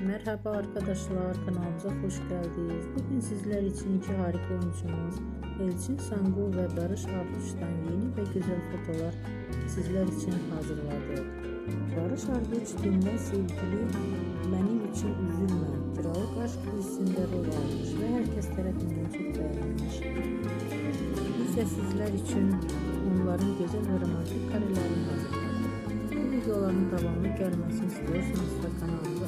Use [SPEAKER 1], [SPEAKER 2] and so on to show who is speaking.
[SPEAKER 1] Merhaba arkadaşlar, kanalımıza hoş geldiniz. Bugün sizler için iki harika oyuncumuz Elçin Sangu ve Barış Arduç'tan yeni ve güzel fotolar sizler için hazırladık. Barış Arduç dünden sevgili Benim için Üzülme, Kiralık Aşk dizisinde rol almış ve herkes tarafından çok beğenilmiş. Biz de sizler için onların güzel ve romantik karelerini hazırladık. Bu videoların devamlı gelmesini istiyorsanız da kanalımıza